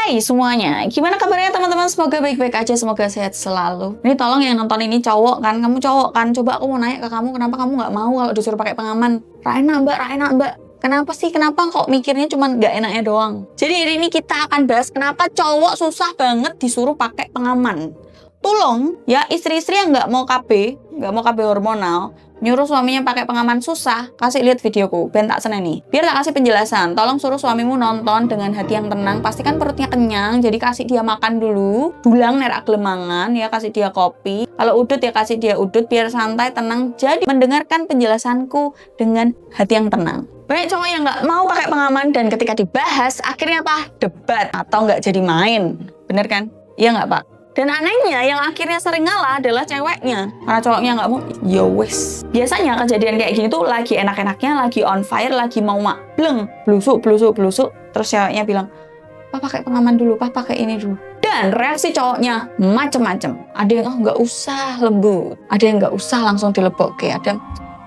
Hai semuanya, gimana kabarnya teman-teman? Semoga baik-baik aja, semoga sehat selalu. Ini tolong yang nonton ini cowok kan, kamu cowok kan? Coba aku mau nanya ke kamu, kenapa kamu nggak mau kalau disuruh pakai pengaman? Raina mbak. Kenapa sih? Kenapa kok mikirnya cuma nggak enaknya doang? Jadi hari ini kita akan bahas kenapa cowok susah banget disuruh pakai pengaman. Tolong ya istri-istri yang nggak mau KB hormonal, nyuruh suaminya pakai pengaman susah, kasih lihat videoku, ben tak seneni. Biar tak kasih penjelasan, tolong suruh suamimu nonton dengan hati yang tenang, pastikan perutnya kenyang, jadi kasih dia makan dulu, dulang nerak gelemangan, ya kasih dia kopi, kalau udut ya kasih dia udut, biar santai, tenang, jadi mendengarkan penjelasanku dengan hati yang tenang. Banyak cowok yang nggak mau pakai pengaman dan ketika dibahas, akhirnya apa? Debat atau nggak jadi main, bener kan? Iya nggak Pak? Dan anehnya yang akhirnya sering ngalah adalah ceweknya. Karena cowoknya nggak mau, ya wes. Biasanya kejadian kayak gini tuh lagi enak-enaknya, lagi on fire, lagi mau bleng, blusuk. Terus ceweknya bilang, "Pak pakai pengaman dulu, Pak pakai ini dulu." Dan reaksi cowoknya macem-macem. Ada yang nggak usah lembut, ada yang nggak usah langsung dilebokke, ada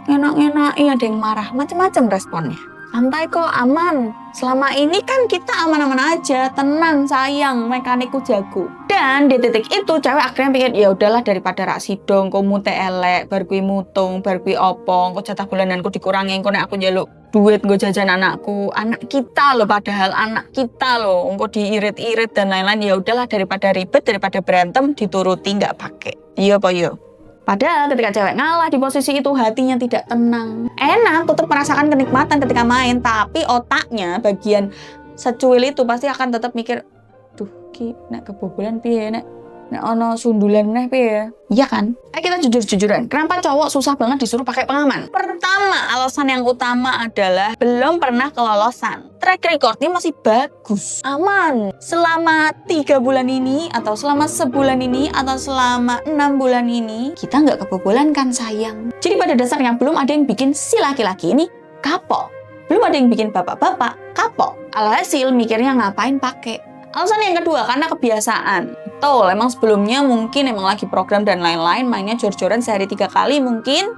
enak-enakin, ada yang marah, macem-macem responnya. Santai kok, aman. Selama ini kan kita aman-aman aja, tenang, sayang, mekanikku jago. Dan di titik itu cewek akhirnya pikir, ya udahlah daripada rak sidong, kok mute elek, bar kui mutung, bar kui opong, kok jatah bulananku dikurangin, kok nek aku njaluk duit nggo jajan anakku, anak kita loh, padahal anak kita loh, kok diirit-irit dan lain-lain. Ya udahlah daripada ribet, daripada berantem, dituruti nggak pakai. Iya apa yo? Padahal ketika cewek ngalah di posisi itu hatinya tidak tenang. Enak, tetap merasakan kenikmatan ketika main, tapi otaknya bagian secuil itu pasti akan tetap mikir, duh ki nek kebobolan piye, nek ono sundulan neh piye. Iya kan? Kita jujur-jujuran. Kenapa cowok susah banget disuruh pakai pengaman? Pertama, alasan yang utama adalah belum pernah kelolosan. Track recordnya masih bagus, aman. Selama 3 bulan ini, atau selama sebulan ini, atau selama 6 bulan ini, kita nggak kebobolan kan sayang. Jadi pada dasarnya belum ada yang bikin si laki-laki ini kapok. Belum ada yang bikin bapak-bapak kapok. Alhasil mikirnya ngapain pakai. Alasan yang kedua, karena kebiasaan. Betul, emang sebelumnya mungkin emang lagi program dan lain-lain, mainnya jor-joran sehari 3 kali mungkin,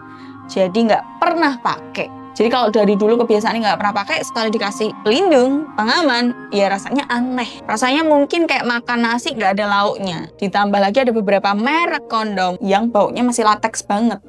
jadi nggak pernah pakai. Jadi kalau dari dulu kebiasaannya nggak pernah pakai, sekali dikasih pelindung, pengaman, ya rasanya aneh. Rasanya mungkin kayak makan nasi nggak ada lauknya. Ditambah lagi ada beberapa merek kondom yang baunya masih lateks banget.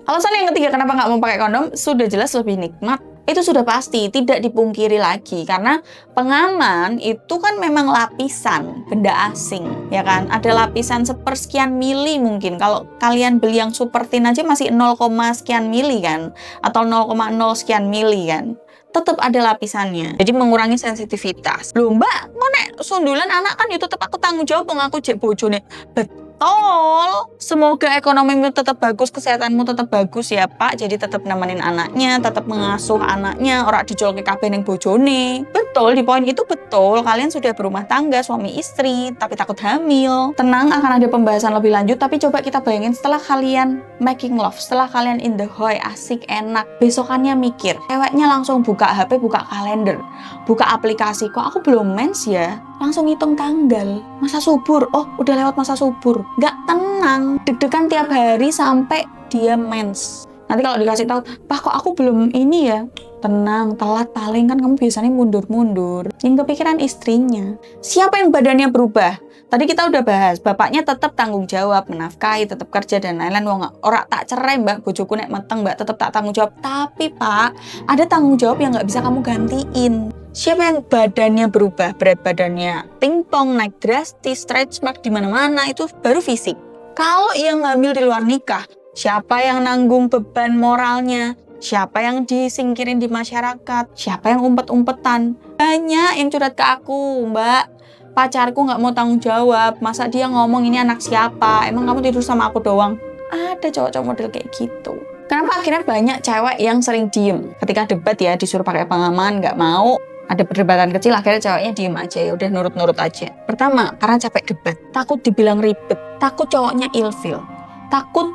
Alasan yang ketiga kenapa nggak mau pakai kondom, sudah jelas lebih nikmat. Itu sudah pasti, tidak dipungkiri lagi. Karena pengaman itu kan memang lapisan, benda asing, ya kan? Ada lapisan sepersekian mili mungkin. Kalau kalian beli yang super thin aja masih 0, sekian mili kan? Atau 0,0 sekian mili kan? Tetap ada lapisannya. Jadi mengurangi sensitivitas. Loh mbak, kok nek sundulan anak kan itu tetap aku tanggung jawab, aku jek bojone. Betul, semoga ekonomimu tetap bagus, kesehatanmu tetap bagus ya Pak. Jadi tetap nemenin anaknya, tetap mengasuh anaknya, ora dijol ke kabeh ning bojone. Betul, di poin itu betul. Kalian sudah berumah tangga, suami istri, tapi takut hamil. Tenang, akan ada pembahasan lebih lanjut. Tapi coba kita bayangin setelah kalian making love, setelah kalian in the hoy, asik, enak. Besokannya mikir, ceweknya langsung buka HP, buka kalender, buka aplikasi. Kok aku belum mens ya? Langsung hitung tanggal, masa subur, oh udah lewat masa subur, nggak tenang, deg-degan tiap hari sampai dia mens. Nanti kalau dikasih tahu, Pak kok aku belum ini ya, tenang, telat paling kan kamu biasanya mundur-mundur. Yang kepikiran istrinya. Siapa yang badannya berubah? Tadi kita udah bahas, bapaknya tetap tanggung jawab, menafkahi, tetap kerja dan lain-lain. Wong ora tak cerai mbak, bojoku nek meteng mbak, tetap tak tanggung jawab. Tapi Pak, ada tanggung jawab yang nggak bisa kamu gantiin. Siapa yang badannya berubah, berat badannya pingpong, naik drastis, stretch mark di mana-mana, itu baru fisik. Kalau yang hamil di luar nikah, siapa yang nanggung beban moralnya? Siapa yang disingkirin di masyarakat? Siapa yang umpet-umpetan? Banyak yang curhat ke aku, mbak. Pacarku nggak mau tanggung jawab, masa dia ngomong ini anak siapa? Emang kamu tidur sama aku doang? Ada cowok-cowok model kayak gitu. Kenapa akhirnya banyak cewek yang sering diem? Ketika debat ya, disuruh pakai pengaman, nggak mau. Ada perdebatan kecil, akhirnya ceweknya diem aja, ya udah nurut-nurut aja. Pertama, karena capek debat, takut dibilang ribet, takut cowoknya ilfil, takut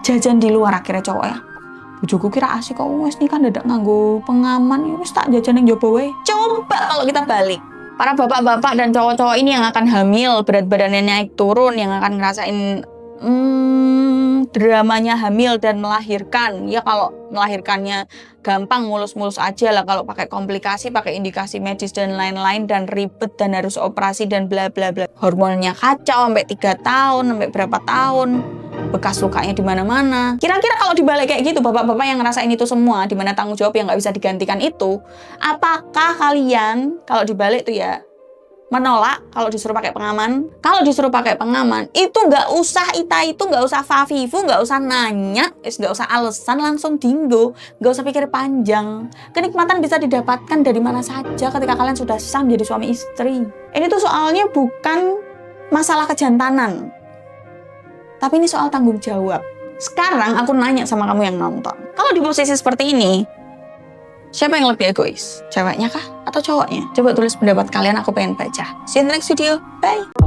jajan di luar akhirnya cowoknya. Bojoku kira asik kok wes nih kan dadak nganggo pengaman, wes tak jajan yang jopo wae. Coba kalau kita balik. Para bapak-bapak dan cowok-cowok ini yang akan hamil, berat badannya naik turun, yang akan ngerasain dramanya hamil dan melahirkan. Ya kalau melahirkannya gampang, mulus-mulus aja lah. Kalau pakai komplikasi, pakai indikasi medis dan lain-lain, dan ribet dan harus operasi dan bla bla bla. Hormonnya kacau sampai 3 tahun, sampai berapa tahun. Bekas lukanya di mana-mana. Kira-kira kalau dibalik kayak gitu, bapak-bapak yang ngerasain itu semua, di mana tanggung jawab yang nggak bisa digantikan itu, apakah kalian kalau dibalik tuh ya menolak kalau disuruh pakai pengaman? Kalau disuruh pakai pengaman, itu nggak usah itu nggak usah favivu, nggak usah nanya, nggak usah alasan, langsung dinggo, nggak usah pikir panjang. Kenikmatan bisa didapatkan dari mana saja ketika kalian sudah sah menjadi suami istri. Ini tuh soalnya bukan masalah kejantanan, tapi ini soal tanggung jawab. Sekarang aku nanya sama kamu yang nonton, kalau di posisi seperti ini, siapa yang lebih egois? Ceweknya kah? Atau cowoknya? Coba tulis pendapat kalian, aku pengen baca. See you in the next video. Bye!